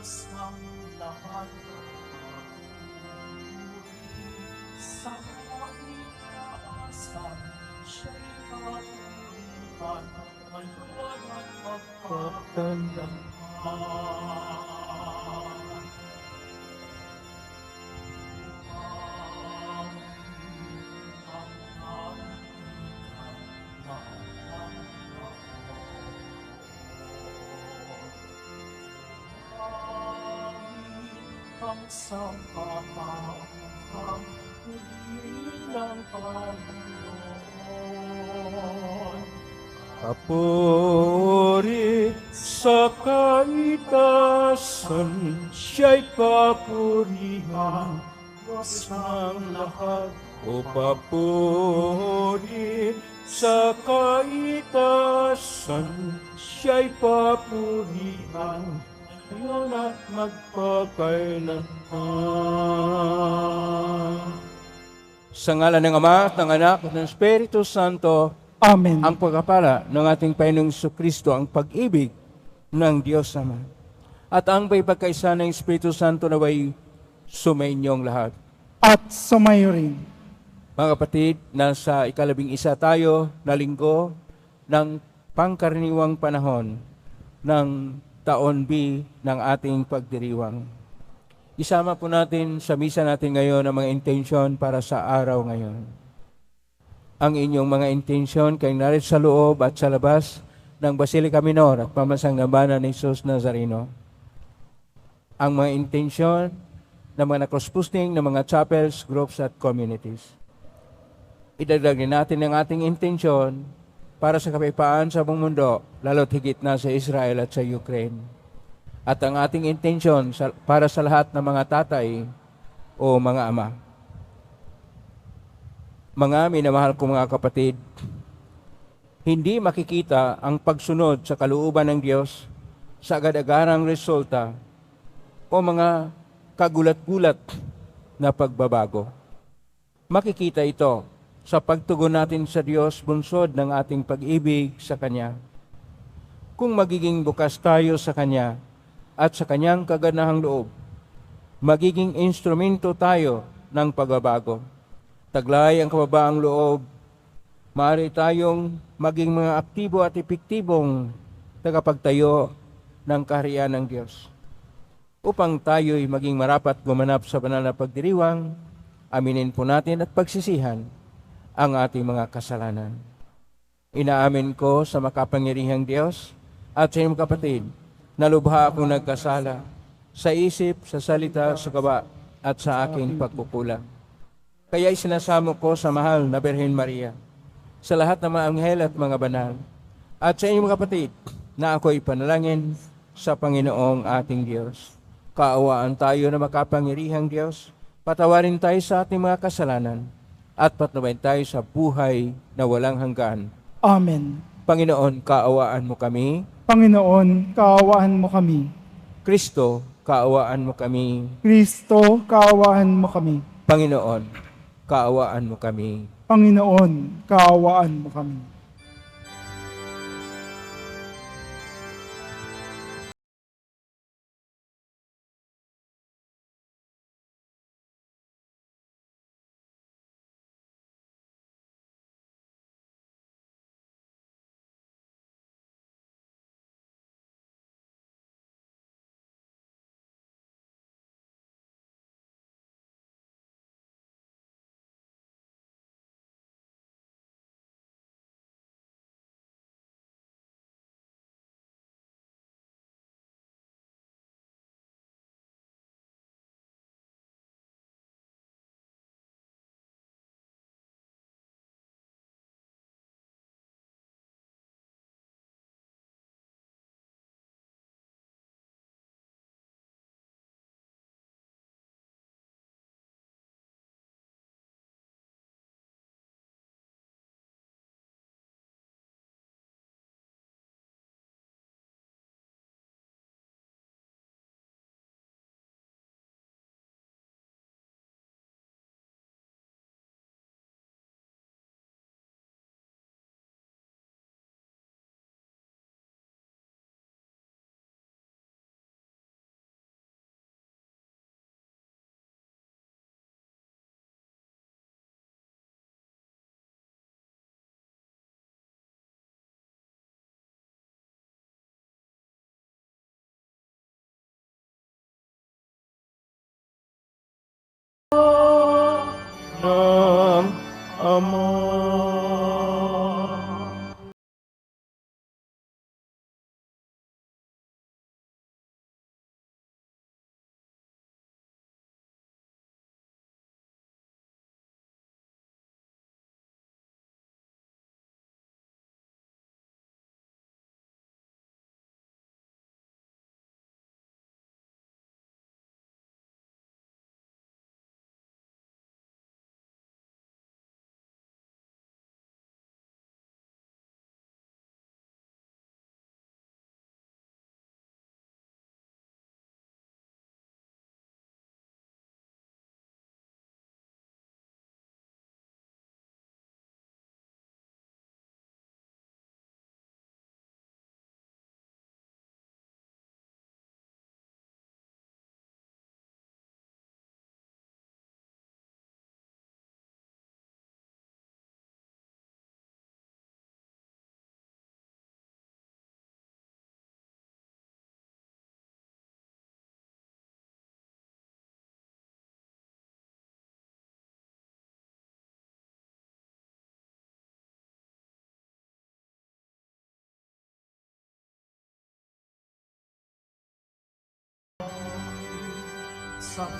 Ang lahat ng sa itaasan, siya'y kapurihan, ngayon at magpapagandang. Ang sampahang ng Panginoon. Papuri sa kaitasan, siya'y papurihan, Diyos ng lahat. O papuri sa kaitasan, siya'y papurihan, ngayon at magpakailanman. Sa ngalan ng Ama at ng Anak at ng Espiritu Santo, Amen. ang pagkapala ng ating Panginoong Jesucristo, ang pag-ibig ng Diyos Ama, at ang pagkakaisa ng Espiritu Santo naway sumainyong lahat. At sumayo rin. Mga kapatid, nasa ika-11 tayo na linggo ng pangkaraniwang panahon ng taon B ng ating pagdiriwang. Isama po natin sa misa natin ngayon ang mga intensyon para sa araw ngayon. Ang inyong mga intensyon kay narit sa loob at sa labas ng Basilica Minor at Pamansang Dambana ni Jesus Nazareno. Ang mga intensyon ng mga nakross-posting ng mga chapels, groups at communities. Idagdag din natin ang ating intensyon para sa kapayapaan sa buong mundo, lalo't higit na sa Israel at sa Ukraine. At ang ating intensyon para sa lahat ng mga tatay o mga ama. Mga minamahal kong mga kapatid, hindi makikita ang pagsunod sa kalooban ng Diyos sa agad-agarang resulta o mga kagulat-gulat na pagbabago. Makikita ito sa pagtugon natin sa Diyos bunsod ng ating pag-ibig sa Kanya. Kung magiging bukas tayo sa Kanya at sa Kanyang kaganahang loob, magiging instrumento tayo ng pagbabago. Taglay ang kababaang loob, maaari tayong maging mga aktibo at epektibong tagapagtayo ng kaharian ng Diyos. Upang tayo'y maging marapat gumanap sa banal na pagdiriwang, aminin po natin at pagsisihan ang ating mga kasalanan. Inaamin ko sa makapangyarihang Diyos at sa inyong kapatid na lubha akong nagkasala sa isip, sa salita, sa gawa at sa aking pagkukulang. Kaya isinasamo ko sa mahal na Birhen Maria, sa lahat ng mga anghel at mga banal, at sa inyong kapatid na ako'y panalangin sa Panginoong ating Diyos. Kaawaan tayo na makapangyarihang Diyos, patawarin tayo sa ating mga kasalanan, at patnubayan tayo sa buhay na walang hanggan. Amen. Panginoon, kaawaan mo kami. Panginoon, kaawaan mo kami. Kristo, kaawaan mo kami. Kristo, kaawaan mo kami. Panginoon, kaawaan mo kami. Panginoon, kaawaan mo kami. Ama.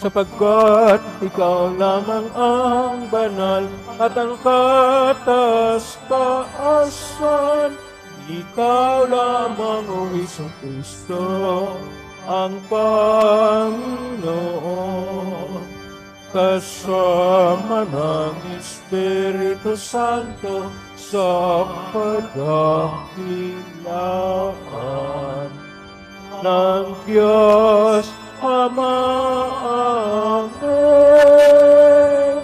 sapagkat ikaw lamang ang banal at ang katas-taasan. Ikaw lamang, O Jesucristo, ang Panginoon. Kasama ng Espiritu Santo sa kadakilaan ng Diyos Ama. Amen.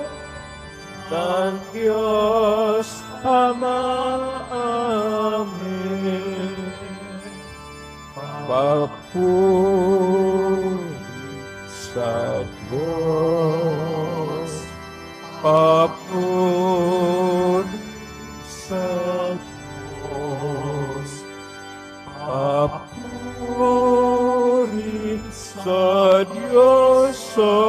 Ng Diyos Ama. Amen. Papuri sa Diyos. Papuri sa Diyos. Papuri sa Diyos sa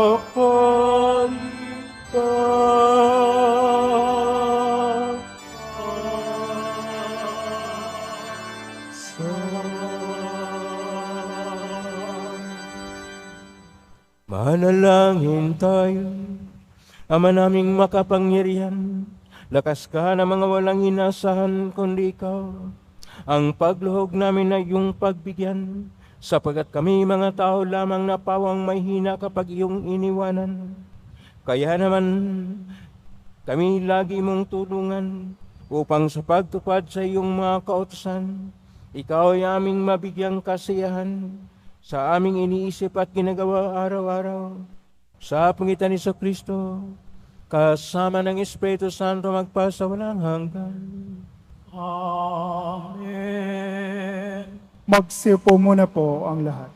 manalangin tayo. Ama naming makapangyarihan, lakas ka na mga walang inasahan kundi ikaw. Ang pagluhog namin ay iyong pagbigyan, sapagkat kami mga tao lamang na pawang may hina kapag iyong iniwanan. Kaya naman kami lagi mong tulungan upang sa pagtupad sa iyong mga kautusan, ikaw ay aming mabigyang kasiyahan sa aming iniisip at ginagawa araw-araw. Sa pangitan ni Kristo, kasama ng Espiritu Santo magpasa walang hanggan. Amen. Magsiupo muna po ang lahat.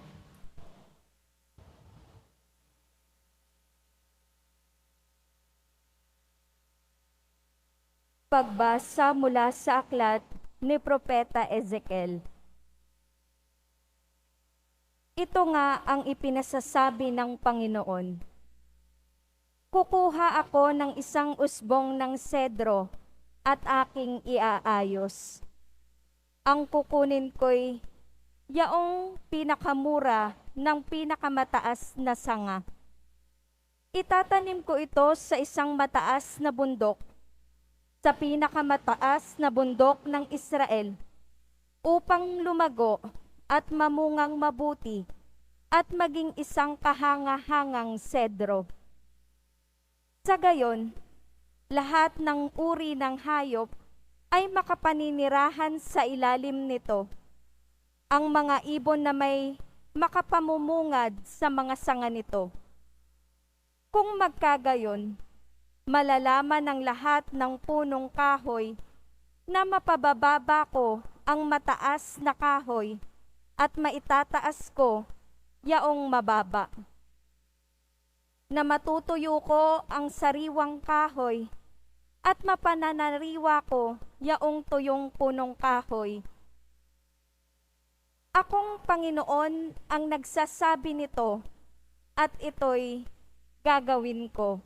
Pagbasa mula sa aklat ni Propeta Ezekiel. Ito nga ang ipinasasabi ng Panginoon. Kukuha ako ng isang usbong ng sedro at aking iaayos. Ang kukunin ko'y yaong pinakamura ng pinakamataas na sanga. Itatanim ko ito sa isang mataas na bundok, sa pinakamataas na bundok ng Israel, upang lumago at mamungang mabuti at maging isang kahanga-hangang sedro. Sa gayon, lahat ng uri ng hayop ay makapaninirahan sa ilalim nito. Ang mga ibon na may makapamumungad sa mga sanga nito. Kung magkagayon, malalaman ng lahat ng punong kahoy na mapabababa ko ang mataas na kahoy at maitataas ko yaong mababa. Na matutuyo ko ang sariwang kahoy at mapananariwa ko yaong tuyong punong kahoy. Akong Panginoon ang nagsasabi nito at ito'y gagawin ko.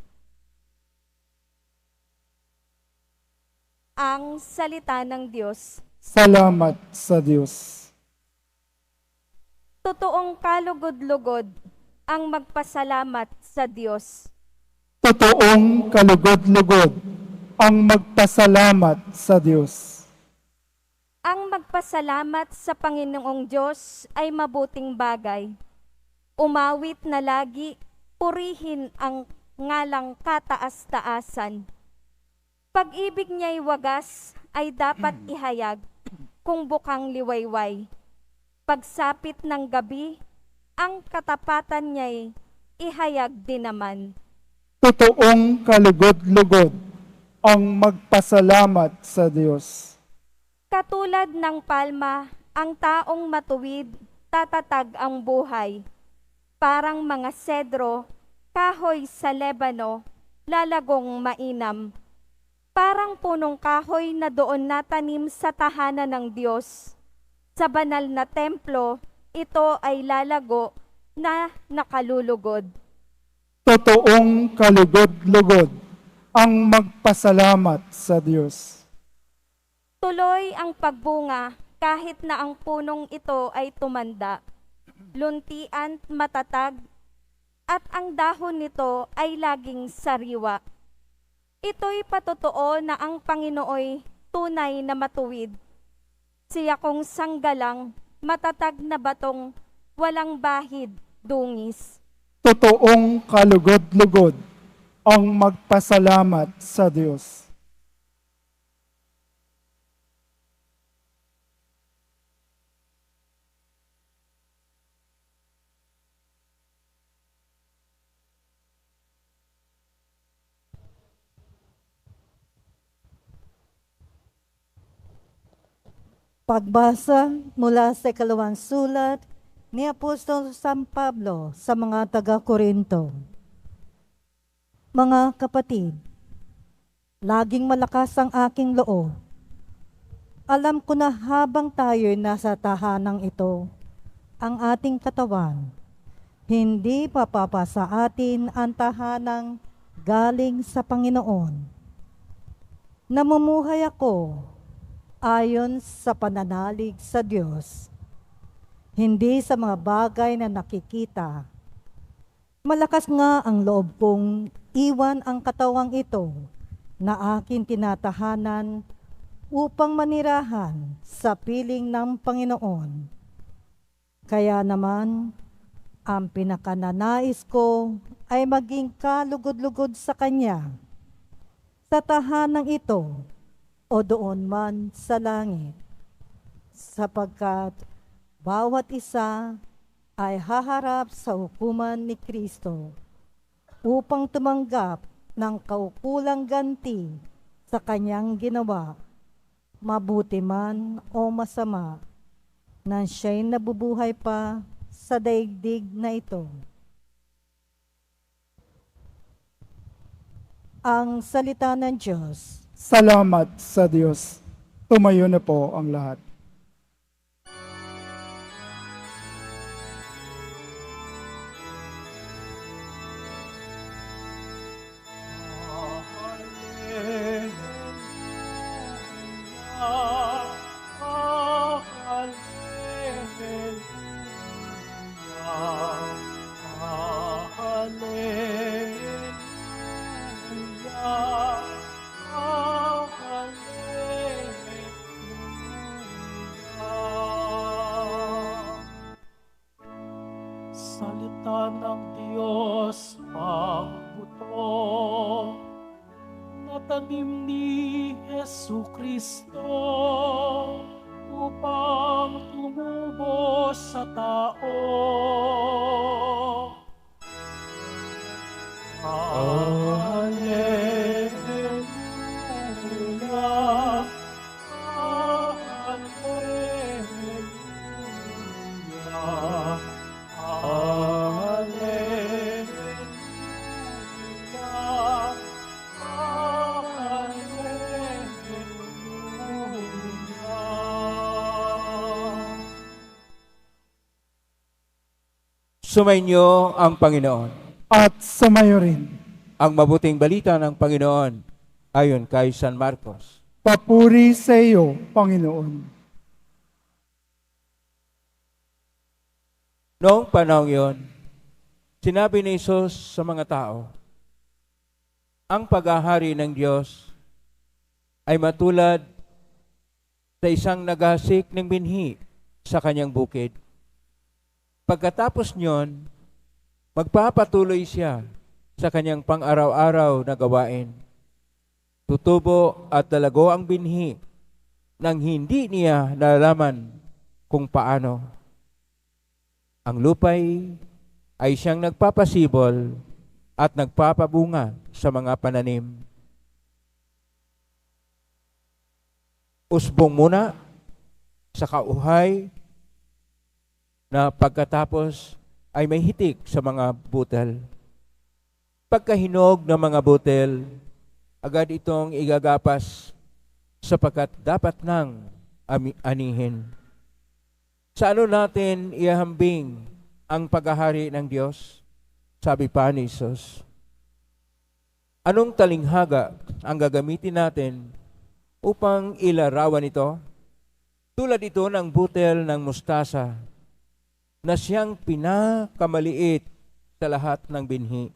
Ang salita ng Diyos. Salamat sa Diyos. Totoong kalugod-lugod ang magpasalamat sa Diyos. Totoong kalugod-lugod ang magpasalamat sa Diyos. Ang magpasalamat sa Panginoong Diyos ay mabuting bagay. Umawit na lagi, purihin ang ngalang kataas-taasan. Pag-ibig niya'y wagas ay dapat ihayag kung bukang liwayway. Pagsapit ng gabi, ang katapatan niya'y ihayag din naman. Totoong kalugod-lugod ang magpasalamat sa Diyos. Katulad ng palma, ang taong matuwid, tatatag ang buhay. Parang mga sedro, kahoy sa Lebano, lalagong mainam. Parang punong kahoy na doon natanim sa tahanan ng Diyos. Sa banal na templo, ito ay lalago na nakalulugod. Totoong kalugod-lugod ang magpasalamat sa Diyos. Tuloy ang pagbunga kahit na ang punong ito ay tumanda. Luntian, matatag, at ang dahon nito ay laging sariwa. Ito'y patotoo na ang Panginooy tunay na matuwid. Siya kong sanggalang, matatag na batong, walang bahid, dungis. Totoong kalugod-lugod ang magpasalamat sa Diyos. Pagbasa mula sa ikalawang sulat ni Apostol San Pablo sa mga taga-Korinto. Mga kapatid, laging malakas ang aking loob. Alam ko na habang tayo'y nasa tahanang ito, ang ating katawan, hindi papapa sa atin ang tahanang galing sa Panginoon. Namumuhay ako ayon sa pananalig sa Diyos, hindi sa mga bagay na nakikita. Malakas nga ang loob kong iwan ang katawang ito na aking tinatahanan upang manirahan sa piling ng Panginoon. Kaya naman, ang pinakananais ko ay maging kalugod-lugod sa Kanya, sa tahanang ito, o doon man sa langit, sapagkat bawat isa ay haharap sa hukuman ni Kristo upang tumanggap ng kaukulang ganti sa kanyang ginawa, mabuti man o masama, nang siya'y nabubuhay pa sa daigdig na ito. Ang salita ng Diyos. Salamat sa Diyos. Tumayo na po ang lahat. Salita ng Diyos, pangbuto, natanim ni Jesucristo upang tumubo sa tao. Alleluia, Alleluia. Sumainyo ang Panginoon. At sumayo rin. Ang mabuting balita ng Panginoon ayon kay San Marcos. Papuri sa iyo, Panginoon. Noong panahon yon, sinabi ni Jesus sa mga tao, ang paghahari ng Diyos ay matulad sa isang naghasik ng binhi sa kanyang bukid. Pagkatapos nyon, magpapatuloy siya sa kanyang pang-araw-araw na gawain. Tutubo at lalago ang binhi nang hindi niya nalalaman kung paano. Ang lupay ay siyang nagpapasibol at nagpapabunga sa mga pananim. Usbong muna sa kauhay na pagkatapos ay may hitik sa mga butel. Pagkahinog ng mga butel, agad itong igagapas sapagkat dapat nang anihin. Sa ano natin ihambing ang paghahari ng Diyos? Sabi pa ni Jesus. Anong talinghaga ang gagamitin natin upang ilarawan ito? Tulad ito ng butel ng mustasa na siyang pinakamaliit sa lahat ng binhi.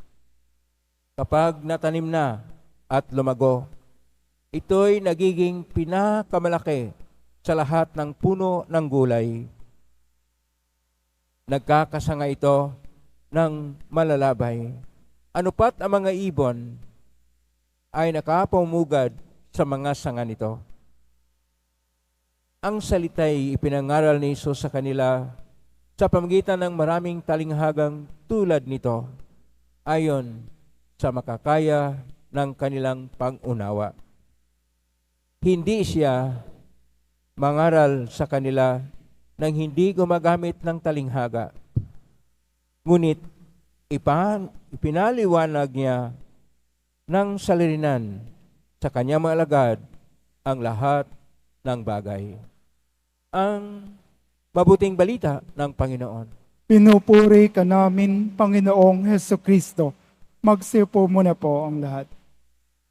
Kapag natanim na at lumago, ito'y nagiging pinakamalaki sa lahat ng puno ng gulay. Nagkakasanga ito ng malalabay. Anupat ang mga ibon ay nakapamugad sa mga sanga nito. Ang salita'y ipinangaral ni Jesus sa kanila sa pamamagitan ng maraming talinghagang tulad nito ayon sa makakaya ng kanilang pang-unawa. Hindi siya mangaral sa kanila nang hindi gumagamit ng talinghaga. Ngunit ipinaliwanag niya ng salirinan sa kanyang mga alagad ang lahat ng bagay. Ang mabuting balita ng Panginoon. Pinupuri ka namin, Panginoong Hesukristo. Magsiupo muna po ang lahat.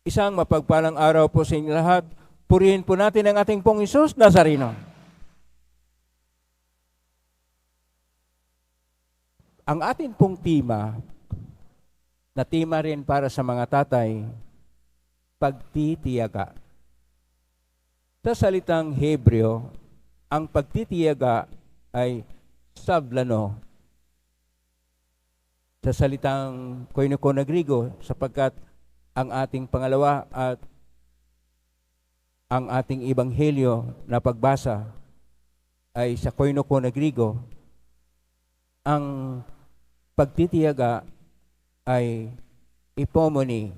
Isang mapagpalang araw po sa inyo lahat. Purihin po natin ang ating pong Hesus Nazareno. Ang atin pong tema, na tema rin para sa mga tatay, pagtitiyaga. Sa salitang Hebreo, ang pagtitiyaga ay sablano. Sa salitang koinoko na Griego, sapagkat ang ating pangalawa at ang ating ebanghelyo na pagbasa ay sa koinoko na Griego, ang pagtitiyaga ay ipomoni,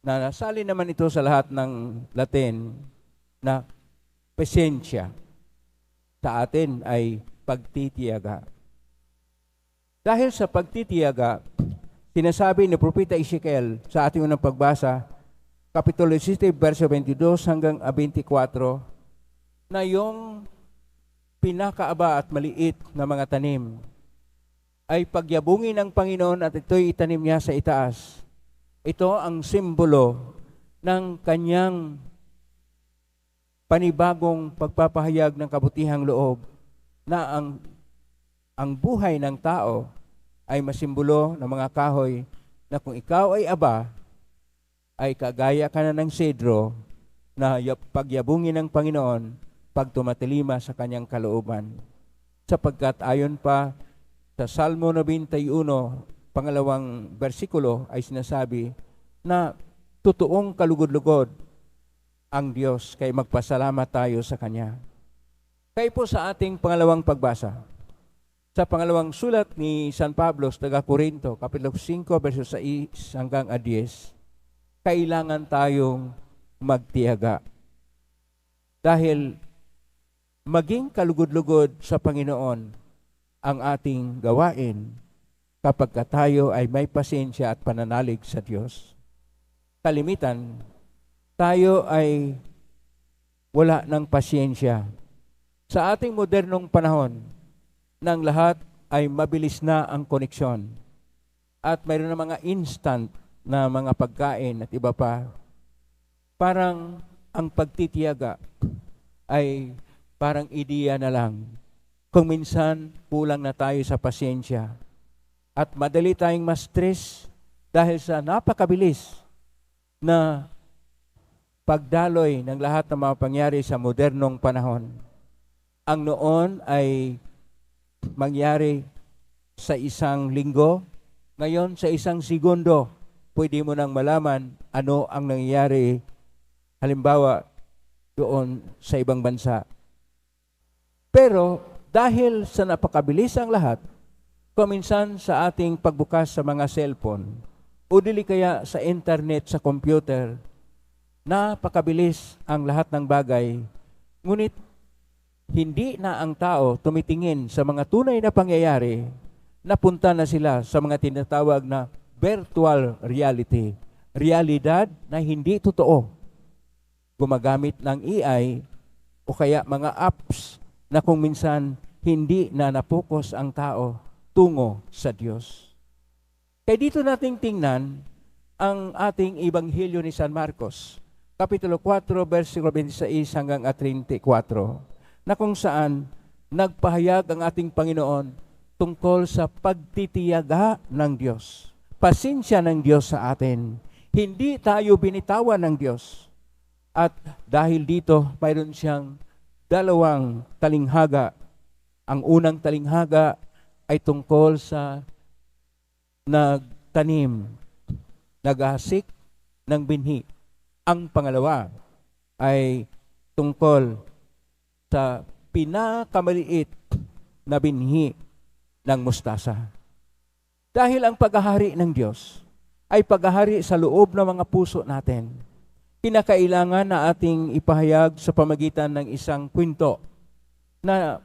na nasali naman ito sa lahat ng Latin na pasensya. Sa atin ay pagtitiyaga. Dahil sa pagtitiyaga, sinasabi ni Propeta Ezekiel sa ating unang pagbasa, Kapitulo 17, verso 22 hanggang 24, na yung pinakaaba at maliit na mga tanim ay pagyabungin ng Panginoon at ito'y itanim niya sa itaas. Ito ang simbolo ng kanyang panibagong pagpapahayag ng kabutihang loob na ang buhay ng tao ay masimbolo ng mga kahoy na kung ikaw ay aba, ay kagaya ka na ng sedro na pagyabungin ng Panginoon pag tumatalima sa kanyang kalooban. Sapagkat ayon pa sa Salmo 91, pangalawang bersikulo ay sinasabi na totoong kalugod-lugod ang Diyos, kaya magpasalamat tayo sa Kanya. Kaya po sa ating pangalawang pagbasa, sa pangalawang sulat ni San Pablo sa taga-Korinto, Kapitulo 5, verso 6 hanggang 10, kailangan tayong magtiyaga. Dahil maging kalugod-lugod sa Panginoon ang ating gawain kapag tayo ay may pasensya at pananalig sa Diyos. Kalimitan, tayo ay wala ng pasyensya. Sa ating modernong panahon, nang lahat ay mabilis na ang koneksyon at mayroon na mga instant na mga pagkain at iba pa. parang ang pagtitiyaga ay parang ideya na lang. Kung minsan kulang na tayo sa pasyensya at madali tayong ma-stress dahil sa napakabilis na pagdaloy ng lahat ng mga pangyari sa modernong panahon. Ang noon ay mangyari sa isang linggo, ngayon sa isang segundo, pwede mo nang malaman ano ang nangyayari, halimbawa, doon sa ibang bansa. Pero dahil sa napakabilis ang lahat, kuminsan sa ating pagbukas sa mga cellphone, o dili kaya sa internet, sa computer, napakabilis ang lahat ng bagay, ngunit hindi na ang tao tumitingin sa mga tunay na pangyayari, napunta na sila sa mga tinatawag na virtual reality, realidad na hindi totoo. Gumagamit ng AI o kaya mga apps na kung minsan hindi na napokus ang tao tungo sa Diyos. Kaya dito nating tingnan ang ating Ebanghelyo ni San Marcos, Kapitulo 4, versikulo 26 hanggang 34, na kung saan nagpahayag ang ating Panginoon tungkol sa pagtitiyaga ng Diyos. Pasensya ng Diyos sa atin. Hindi tayo binitawan ng Diyos. At dahil dito, mayroon siyang dalawang talinghaga. Ang unang talinghaga ay tungkol sa nagtanim, naghasik ng binhi. Ang pangalawa ay tungkol sa pinakamaliit na binhi ng mustasa. Dahil ang paghahari ng Diyos ay paghahari sa loob ng mga puso natin, kinakailangan na ating ipahayag sa pamagitan ng isang kwento na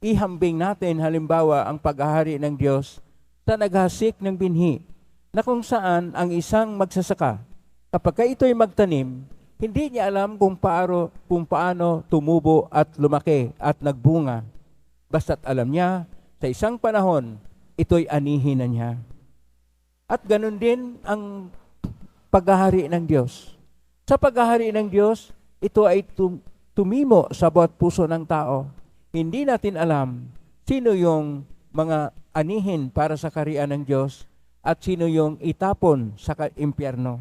ihambing natin halimbawa ang paghahari ng Diyos sa naghasik ng binhi, na kung saan ang isang magsasaka, kapag ito'y magtanim, hindi niya alam kung paano tumubo at lumaki at nagbunga. Basta't alam niya, sa isang panahon, ito'y anihin na niya. At ganun din ang paghahari ng Diyos. Sa paghahari ng Diyos, ito ay tumimo sa bawat puso ng tao. Hindi natin alam sino yung mga anihin para sa kaharian ng Diyos at sino yung itapon sa impyerno.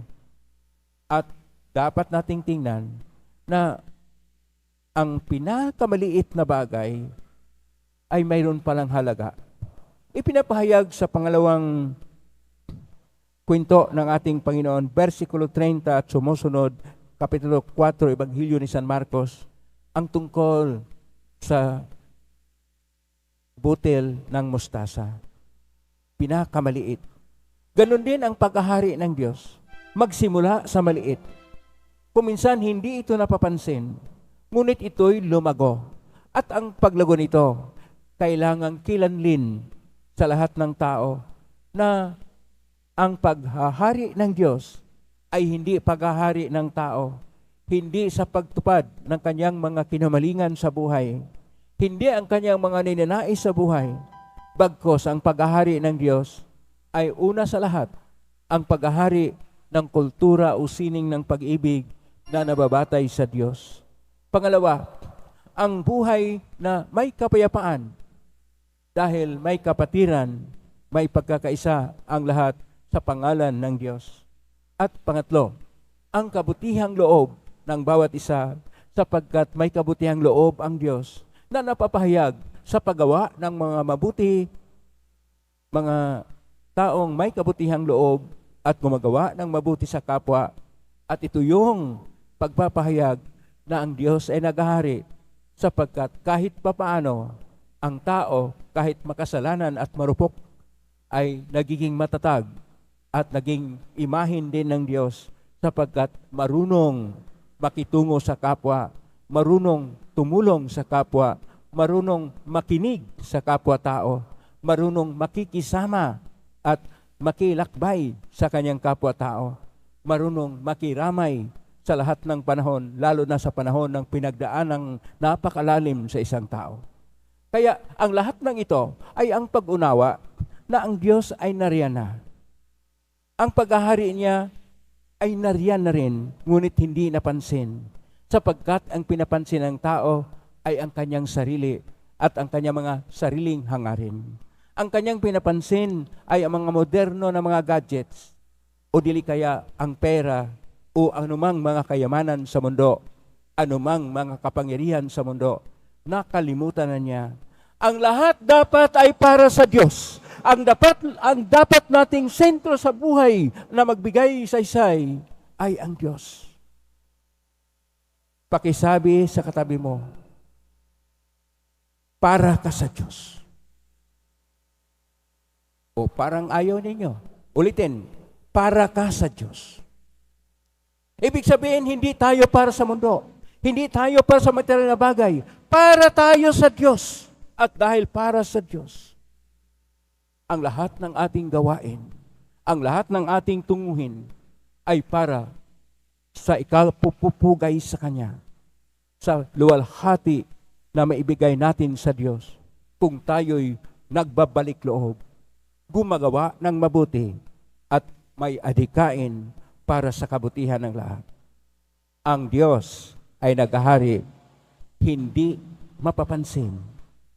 At dapat nating tingnan na ang pinakamaliit na bagay ay mayroon palang halaga. Ipinapahayag sa pangalawang kwento ng ating Panginoon, versikulo 30 at sumusunod, Kapitulo 4, Ebanghelyo ni San Marcos, ang tungkol sa butil ng mustasa. Pinakamaliit. Ganon din ang paghahari ng Diyos. Magsimula sa maliit. Kuminsan hindi ito napapansin, ngunit ito'y lumago. At ang paglago nito, kailangang kilanlin sa lahat ng tao na ang paghahari ng Diyos ay hindi paghahari ng tao, hindi sa pagtupad ng kanyang mga kinamalingan sa buhay, hindi ang kanyang mga ninanais sa buhay, bagkos ang paghahari ng Diyos ay una sa lahat ang paghahari ng kultura o sining ng pag-ibig na nababatay sa Diyos. Pangalawa, ang buhay na may kapayapaan dahil may kapatiran, may pagkakaisa ang lahat sa pangalan ng Diyos. At pangatlo, ang kabutihang loob ng bawat isa sapagkat may kabutihang loob ang Diyos na napapahayag sa paggawa ng mga mabuti, mga taong may kabutihang loob at gumagawa ng mabuti sa kapwa. At ito yung pagpapahayag na ang Diyos ay naghahari sapagkat kahit papaano ang tao, kahit makasalanan at marupok, ay nagiging matatag at naging imahin din ng Diyos sapagkat marunong makitungo sa kapwa, marunong tumulong sa kapwa, marunong makinig sa kapwa-tao, marunong makikisama at makilakbay sa kanyang kapwa-tao, marunong makiramay sa lahat ng panahon, lalo na sa panahon ng pinagdaan ng napakalalim sa isang tao. Kaya ang lahat ng ito ay ang pag-unawa na ang Diyos ay nariyan na. Ang paghahari niya ay nariyan na rin, ngunit hindi napansin. Sapagkat ang pinapansin ng tao ay ang kanyang sarili at ang kanyang mga sariling hangarin. Ang kanyang pinapansin ay ang mga moderno na mga gadgets o dili kaya ang pera o anumang mga kayamanan sa mundo, anumang mga kapangyarihan sa mundo. Nakalimutan na niya. Ang lahat dapat ay para sa Diyos. Ang dapat nating sentro sa buhay na magbigay saysay ay ang Diyos. Pakisabi sa katabi mo, para ka sa Diyos. O parang ayaw ninyo. Ulitin, para ka sa Diyos. Ibig sabihin, hindi tayo para sa mundo. Hindi tayo para sa material na bagay. Para tayo sa Diyos. At dahil para sa Diyos, ang lahat ng ating gawain, ang lahat ng ating tunguhin ay para sa ikapupugay sa Kanya, sa luwalhati na maibigay natin sa Diyos kung tayo'y nagbabalik loob, gumagawa ng mabuti at may adhikain para sa kabutihan ng lahat. Ang Diyos ay naghahari, hindi mapapansin,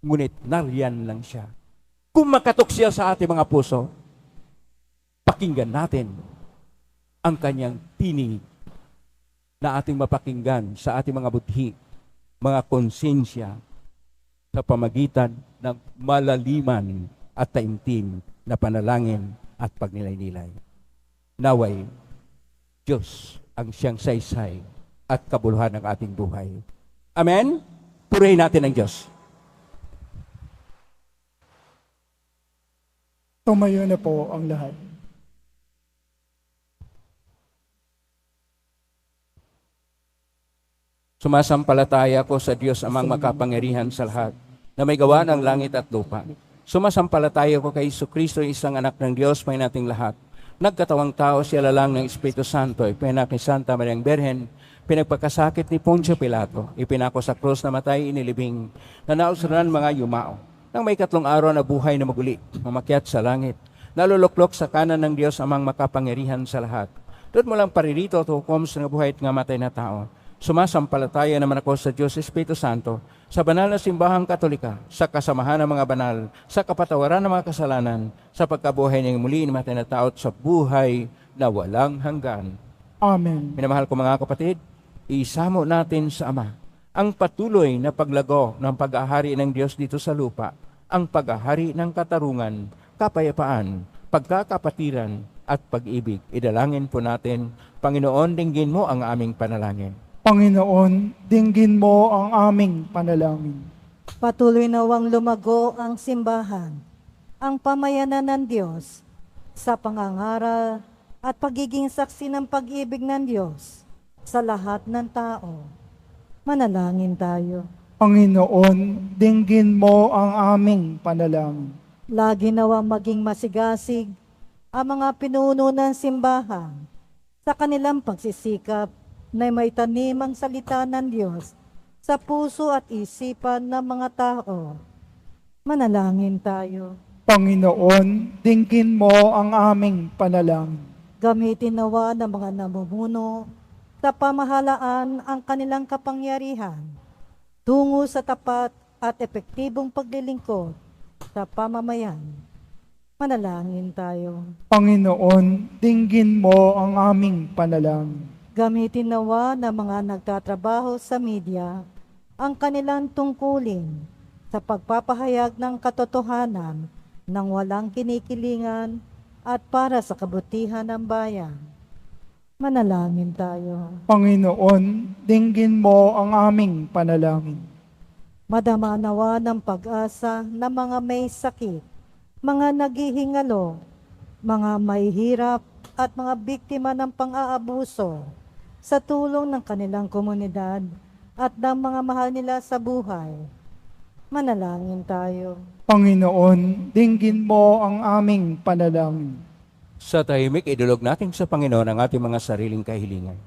ngunit nariyan lang siya. Kung makatok siya sa ating mga puso, pakinggan natin ang kanyang tinig na ating mapakinggan sa ating mga budhi, mga konsensya sa pamagitan ng malaliman at taimtim na panalangin at pagnilay-nilay. Naway, Diyos ang siyang saysay at kabuluhan ng ating buhay. Amen? Purihin natin ang Diyos. Tumayo na po ang lahat. Sumasampalataya ko sa Diyos amang makapangyarihan sa lahat, na may gawa ng langit at lupa. Sumasampalataya ko kay Jesucristo, isang anak ng Diyos, may nating lahat. Nagkatawang tao, siya lalang ng Espiritu Santo, ipinak ni Santa Mariang Berhen, pinagpagkasakit ni Poncio Pilato, ipinako sa krus na matay, inilibing, nanausuran mga yumao. Nang may 3 araw na buhay na maguli, mamakyat sa langit, naluluklok sa kanan ng Diyos amang makapangyarihan sa lahat. Doon mo lang paririto at hukom sa buhay at nga matay na tao. Sumasampalataya naman ako sa Diyos Espiritu Santo, sa banal na simbahang Katolika, sa kasamahan ng mga banal, sa kapatawaran ng mga kasalanan, sa pagkabuhay ng muli ng matay na tao at sa buhay na walang hanggan. Amen. Minamahal ko mga kapatid, isamo natin sa Ama ang patuloy na paglago ng pag-ahari ng Diyos dito sa lupa, ang pag-ahari ng katarungan, kapayapaan, pagkakapatiran at pag-ibig. Idalangin po natin, Panginoon, dinggin mo ang aming panalangin. Panginoon, dinggin mo ang aming panalangin. Patuloy nawang lumago ang simbahan, ang pamayanan ng Diyos, sa pangangaral at pagiging saksi ng pag-ibig ng Diyos sa lahat ng tao. Manalangin tayo. Panginoon, dinggin mo ang aming panalangin. Lagi nawang maging masigasig ang mga pinuno ng simbahan sa kanilang pagsisikap na may tanim ang salita ng Diyos sa puso at isipan ng mga tao. Manalangin tayo. Panginoon, dinggin mo ang aming panalangin. Gamitin nawa ng mga namumuno sa pamahalaan ang kanilang kapangyarihan tungo sa tapat at epektibong paglilingkod sa pamamayan. Manalangin tayo. Panginoon, dinggin mo ang aming panalangin. Gamitin nawa ng mga nagtatrabaho sa media ang kanilang tungkulin sa pagpapahayag ng katotohanan ng walang kinikilingan at para sa kabutihan ng bayan. Manalangin tayo. Panginoon, dinggin mo ang aming panalangin. Madama nawa ng pag-asa ng mga may sakit, mga naghihingalo, mga may hirap at mga biktima ng pang-aabuso sa tulong ng kanilang komunidad at ng mga mahal nila sa buhay. Manalangin tayo. Panginoon, dinggin mo ang aming panalangin. Sa tahimik, idulog natin sa Panginoon ang ating mga sariling kahilingan.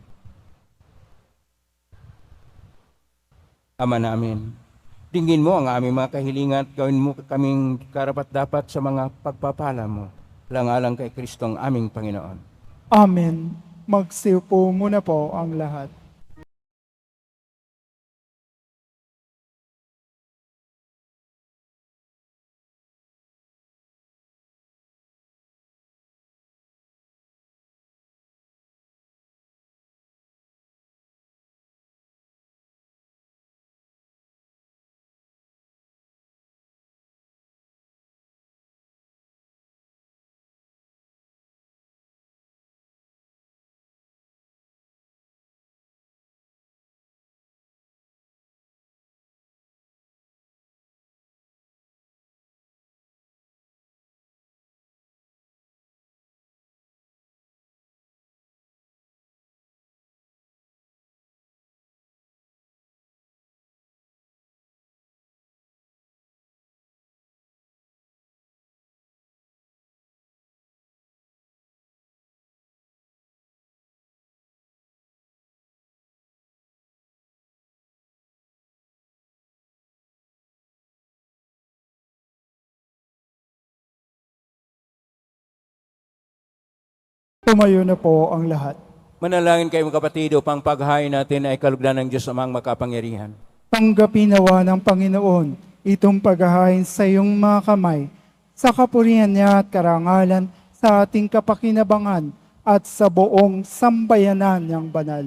Ama namin, dinggin mo ang aming mga kahilingan at gawin mo kaming karapat-dapat sa mga pagpapala mo, lang-alang kay Kristong aming Panginoon. Amen. Magsiupo muna po ang lahat. Tumayo na po ang lahat. Manalangin kayo mga kapatid upang paghain natin ay kalugdan ng Diyos amang makapangyarihan. Tanggapin nawa ng Panginoon itong paghahain sa iyong mga kamay, sa kapurihan niya at karangalan, sa ating kapakinabangan at sa buong sambayanan niyang banal.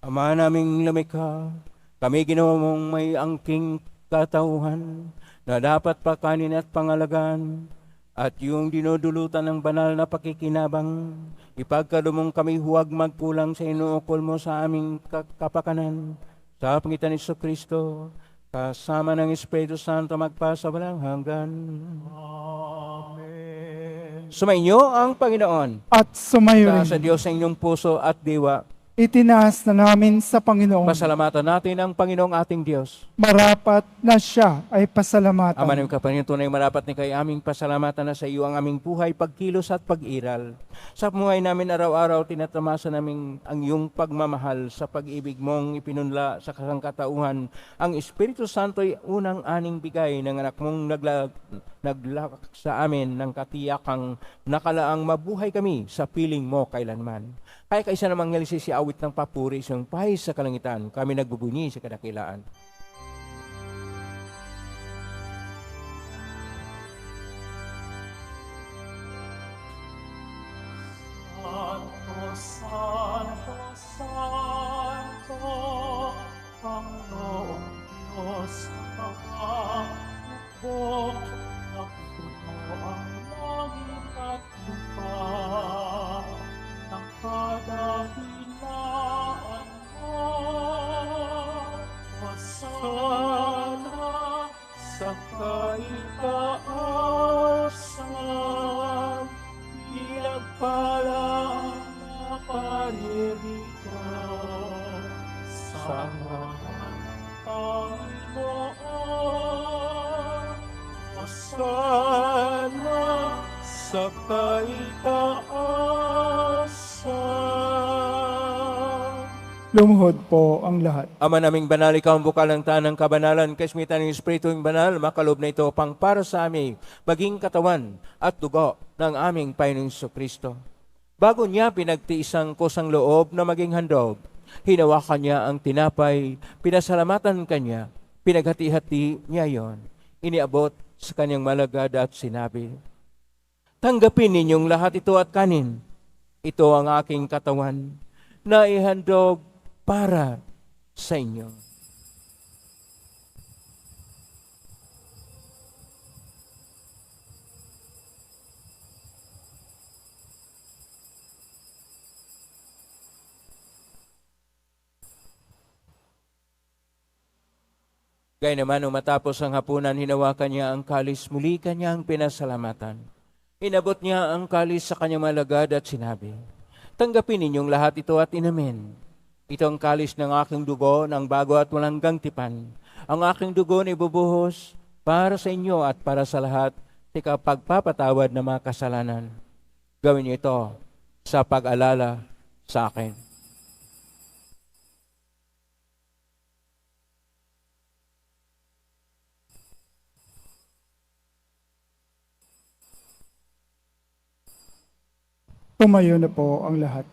Ama naming lumikha, kami ginawa mong may angking katauhan na dapat pakanin at pangalagaan, at yung dinudulutan ng banal na pakikinabang, ipagkalumong kami huwag magkulang sa inuukol mo sa aming kapakanan. Sa pangitan ni Kristo, kasama ng Espiritu Santo magpasa walang hanggan. Amen. Sumainyo ang Panginoon. At sumayo Sa rin. Diyos sa inyong puso at diwa. Itinaas na namin sa Panginoon. Pasalamatan natin ang Panginoong ating Diyos. Marapat na siya ay pasalamatan. Ama ng kapanin, tunay marapat ni kay aming pasalamatan na sa iyo ang aming buhay, pagkilos at pag-iral. Sa buhay namin araw-araw, tinatamasa namin ang iyong pagmamahal sa pag-ibig mong ipinunla sa kasangkatauhan. Ang Espiritu Santo ay unang aning bigay ng anak mong naglakak sa amin ng katiyakang nakalaang mabuhay kami sa piling mo kailanman. Kaya kaisa namang ngalisi si awit ng papuri sa pahis sa kalangitan, kami nagbubunyi sa kadakilaan. Santo, Santo, Santo, Panginoong Diyos ng hukbo, nagpuno ang langit at lupa, ng kadahilaan mo. Hosana sa kaitaasan, pinagpalang na paririto sa ngalan ng Panginoon. Hosana sa kaitaasan. Lumuhod po ang lahat. Ama naming banal, ikaw ang bukal ng tanang kabanalan, kasmitan ng Espiritu ng banal, makalob na ito pang para sa amin, maging katawan at dugo ng aming Panginoong Kristo. Bago niya pinagtiisang kusang loob na maging handog, hinawakan niya ang tinapay, pinasalamatan kanya, pinaghati-hati niya yon, iniabot sa kanyang malagad at sinabi, tanggapin ninyong lahat ito at kanin. Ito ang aking katawan na ihandog para sa inyo. Gaya naman, nung matapos ang hapunan, hinawakan niya ang kalis, muli kanyang pinasalamatan. Inabot niya ang kalis sa kanyang malagad at sinabi, tanggapin ninyong lahat ito at inamin. Ito ang kalis ng aking dugo, ng bago at walang tipan. Ang aking dugo na ibubuhos para sa inyo at para sa lahat sa pagpapatawad ng mga kasalanan. Gawin niyo ito sa pag-alala sa akin. Tumayo na po ang lahat.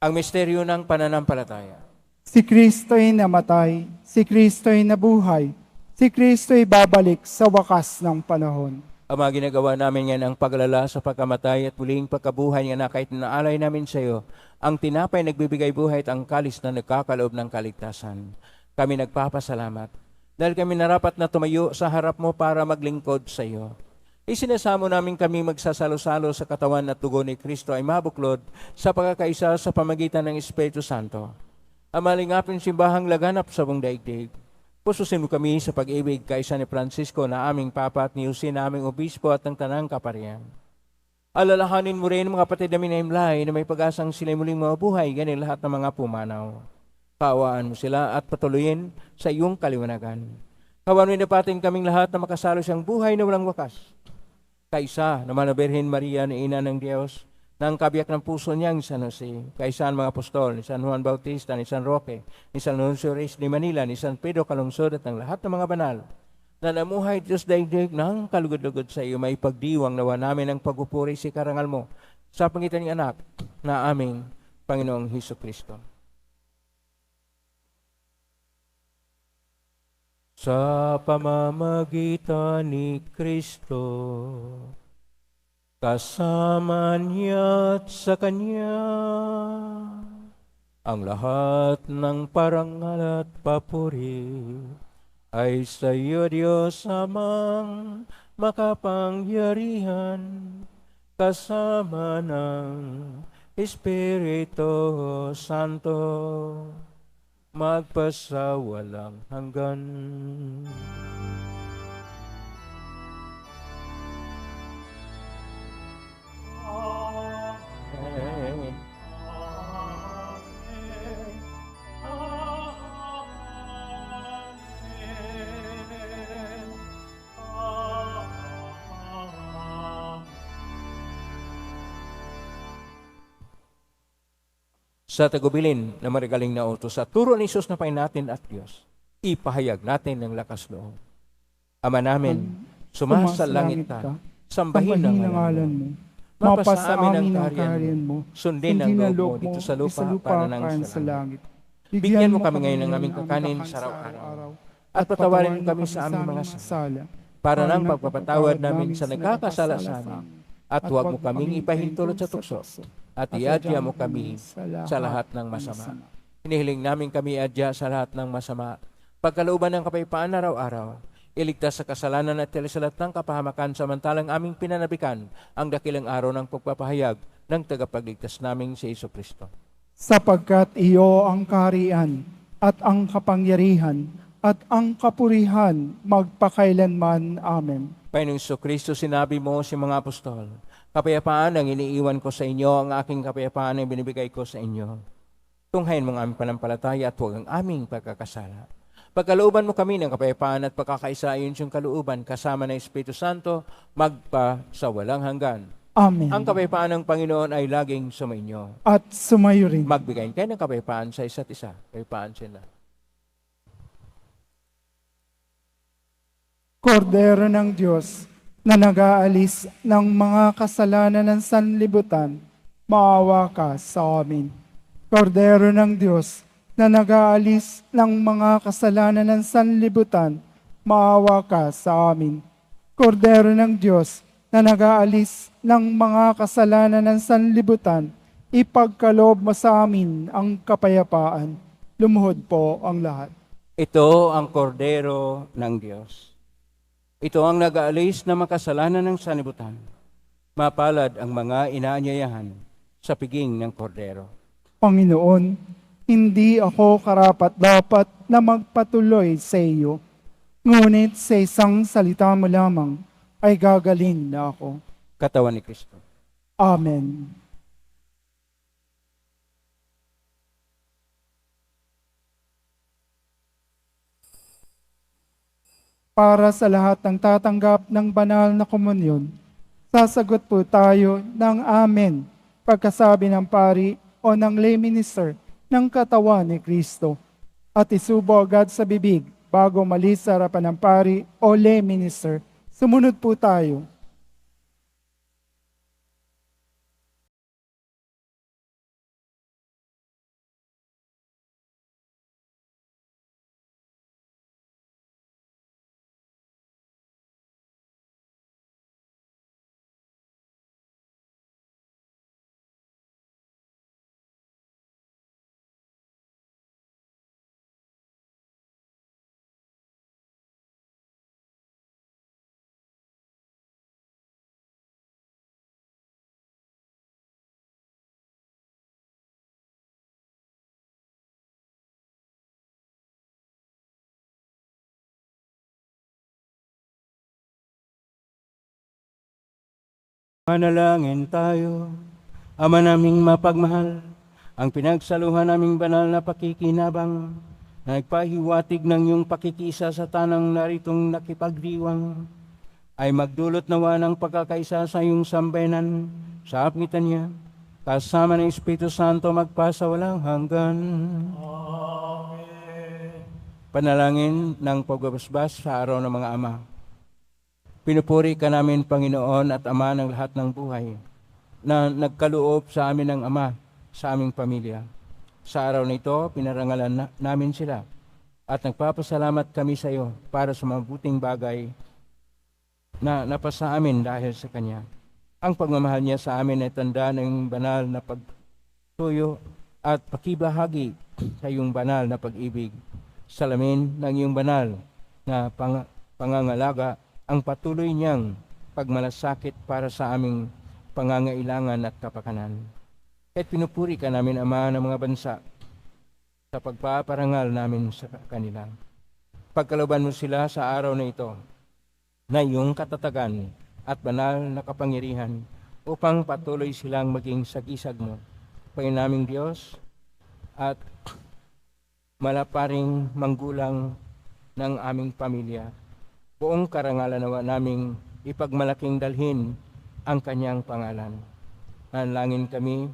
Ang misteryo ng pananampalataya. Si Kristo'y namatay, si Kristo'y nabuhay, si Kristo'y babalik sa wakas ng panahon. Ama, ginagawa namin yan ang paglala sa pagkamatay at muling pagkabuhay nga na kahit naalay namin sa iyo, ang tinapay nagbibigay buhay at ang kalis na nagkakaloob ng kaligtasan. Kami nagpapasalamat dahil kami narapat na tumayo sa harap mo para maglingkod sa iyo. Isinasamo namin kami magsasalo-salo sa katawan at dugo ni Kristo ay mabuklod sa pagkakaisa sa pamagitan ng Espiritu Santo. Amalingapin simbahang laganap sa buong daigdig. Pususin mo kami sa pag-ibig kaisa ni Francisco na aming Papa at ni Jose na aming Obispo at ng Tanang Kaparian. Alalahanin mo rin mga kapatid namin na imlay na may pag-asang sila muling mabuhay ganyan lahat ng mga pumanaw. Kaawaan mo sila at patuloyin sa iyong kaliwanagan. Kawan mo napatin kaming lahat na makasalo siyang buhay na walang wakas. Kaisa naman na Birhen Maria na Ina ng Diyos, na ang kabiyak ng puso niyang San Jose, kaisa ang mga apostol, ni San Juan Bautista, ni San Roque, ni San Alonso Reyes de Manila, ni San Pedro Calungsod at ng lahat ng mga banal, na namuhay Diyos daigdig ng kalugod-lugod sa iyo, may pagdiwang nawa namin ang pagpupuri si karangal mo sa pangitan ng anak na aming Panginoong Hesus Kristo. Sa pamamagitan ni Kristo, kasama niya at sa Kanya, ang lahat ng parangal at papuri ay sa iyo, Diyos Amang makapangyarihan, kasama ng Espiritu Santo, magpasawalang hanggan. Amen. Sa tagubilin na marigaling na utos sa turo ni Jesus na Panginoon natin at Diyos, ipahayag natin ng lakas loob. Ama namin, sumasalangit ka, sambahin ang ngalan mo. Mapasa amin ang kaharian mo. Sundin ang loob mo dito sa lupa para nang sa langit. Bigyan mo kami ngayon ng aming kakanin sa araw-araw. At patawarin mo kami sa aming mga sala, para nang pagpapatawad namin sa nagkakasala sa amin. At huwag mo kaming ipahintulot sa tukso. At iadya mo kami sa lahat ng masama. Hinihiling namin kami iadya sa lahat ng masama. Pagkalooban ng kapayapaan araw-araw, iligtas sa kasalanan at tilisalat ng kapahamakan samantalang aming pinanabikan ang dakilang araw ng pagpapahayag ng tagapagligtas naming si Hesus Kristo. Sapagkat iyo ang kaharian at ang kapangyarihan at ang kapurihan magpakailanman. Amen. Panginoong Hesus Kristo, sinabi mo si mga apostol, kapayapaan ang iniiwan ko sa inyo, ang aking kapayapaan ang binibigay ko sa inyo. Tunghayin mo ang aming panampalataya at huwag ang aming pagkakasala. Pagkalooban mo kami ng kapayapaan at pagkakaisa ayon siyang kalooban kasama ng Espiritu Santo, magpa sa walang hanggan. Amen. Ang kapayapaan ng Panginoon ay laging sumainyo. At sumayo rin. Magbigay kayo ng kapayapaan sa isa't isa. Kapayapaan sila. Kordero ng Diyos na nag-aalis ng mga kasalanan ng sanlibutan, maawa ka sa amin. Kordero ng Diyos na nag-aalis ng mga kasalanan ng sanlibutan, maawa ka sa amin. Kordero ng Diyos na nag-aalis ng mga kasalanan ng sanlibutan, ipagkaloob mo sa amin ang kapayapaan. Lumuhod po ang lahat. Ito ang kordero ng Diyos. Ito ang nag-aalis na makasalanan ng sanlibutan. Mapalad ang mga inaanyayahan sa piging ng kordero. Panginoon, hindi ako karapat-dapat na magpatuloy sa iyo. Ngunit sa isang salita mo lamang ay gagaling na ako. Katawan ni Kristo. Amen. Para sa lahat ng tatanggap ng banal na komunyon, sasagot po tayo ng amen pagkasabi ng pari o ng lay minister ng katawan ni Kristo. At isubo agad sa bibig bago malis sa harapan ng pari o lay minister. Sumunod po tayo. Manalangin tayo, Ama naming mapagmahal, ang pinagsaluhan naming banal na pakikinabang, na nagpahiwatig ng iyong pakikisa sa tanang naritong nakipagdiwang, ay magdulot nawa ng pagkakaisa sa iyong sambayanan sa apitan niya, kasama ng Espiritu Santo magpasa walang hanggan. Amen. Panalangin ng pagbabasbas sa araw ng mga ama. Pinupuri ka namin, Panginoon at Ama ng lahat ng buhay, na nagkaloob sa amin ng Ama sa aming pamilya. Sa araw na ito, pinarangalan namin sila at nagpapasalamat kami sa iyo para sa mabuting bagay na napasa amin dahil sa Kanya. Ang pagmamahal niya sa amin ay tanda ng banal na pagtuyo at pakibahagi sa iyong banal na pag-ibig. Salamin ng iyong banal na pangangalaga ang patuloy niyang pagmalasakit para sa aming pangangailangan at kapakanan. At pinupuri ka namin, Ama ng mga bansa, sa pagpaparangal namin sa kanila. Pagkalooban mo sila sa araw na ito, na iyong katatagan at banal na kapangyarihan upang patuloy silang maging sagisag mo. Panginoon naming Diyos at malaparing manggulang ng aming pamilya, buong karangalan nawa naming ipagmalaking dalhin ang kanyang pangalan. Nanalangin kami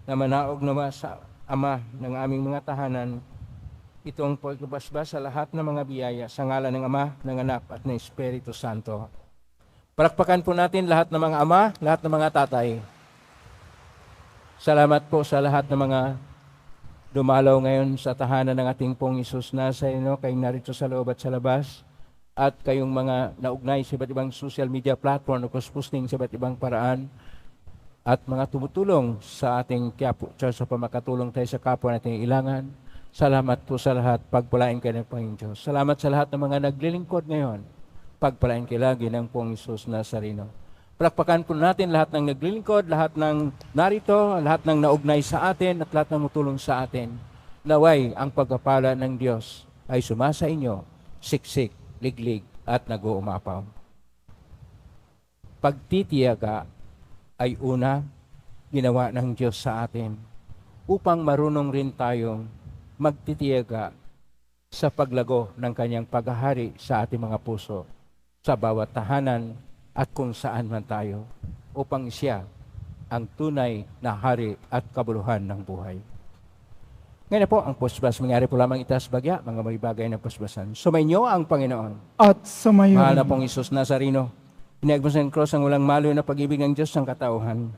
na manaog nawa sa Ama ng aming mga tahanan itong pagbasbas sa lahat ng mga biyaya sa ngalan ng Ama, ng Anak at ng Espiritu Santo. Palakpakan po natin lahat ng mga ama, lahat ng mga tatay. Salamat po sa lahat ng mga dumalaw ngayon sa tahanan ng ating pong Isus Nazareno, kayong narito sa loob at sa labas, at kayong mga naugnay sa iba't ibang social media platform o posting sa iba't ibang paraan, at mga tumutulong sa ating Quiapo Church sa pamakatulong tayo sa kapwa nating ilangan. Salamat po sa lahat. Pagpalain kayo ng Panginoon Diyos. Salamat sa lahat ng mga naglilingkod ngayon. Pagpalain kayo lagi ng Pong Isus Nazareno. Palakpakan po natin lahat ng naglilingkod, lahat ng narito, lahat ng naugnay sa atin, at lahat ng mutulong sa atin. Naway ang pagpapala ng Diyos ay sumasa inyo, siksik, liglig, at nag-uumapaw. Pagtitiyaga ay una ginawa ng Diyos sa atin upang marunong rin tayong magtitiyaga sa paglago ng kanyang paghahari sa ating mga puso, sa bawat tahanan at kung saan man tayo, upang siya ang tunay na hari at kabuluhan ng buhay. Ngayon po, ang pusbas, mangyari po lamang itaas bagya, mga may bagay na pusbasan. Sumainyo ang Panginoon. At sumayo Mahal na rin. pong Isus Nazareno, inagmos ng cross ang walang malo na pag-ibig ng Diyos ng katauhan.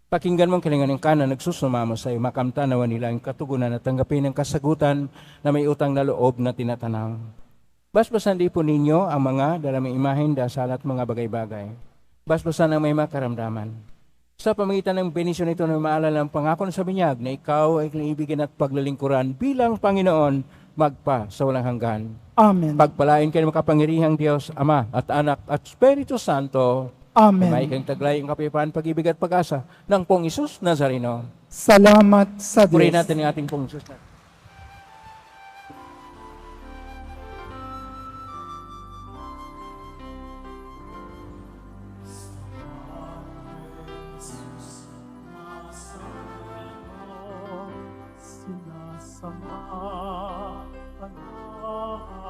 Pakinggan mong kilingan ng kanan, nagsusumamo sa iyo, makamtanawan nila ang katugunan at tanggapin ang kasagutan na may utang na loob na tinatanang. Basbasan di po ninyo ang mga dalaming imahen, dasal at mga bagay-bagay. Basbasan ang may makaramdaman. Sa pamagitan ng benisyon ito na maalala ang pangako sa binyag na ikaw ay kaibigan at paglalingkuran bilang Panginoon magpa sa walang hanggan. Amen. Pagpalain kayo ng makapangyarihang Diyos, Ama at Anak at Espiritu Santo. Amen. May kang taglay ang kapayapaan, pag-ibig at pag-asa ng Pong Isus Nazareno. Salamat sa Diyos. Purihin natin ang ating Pong Isus Nazareno. Sinasama ka namin.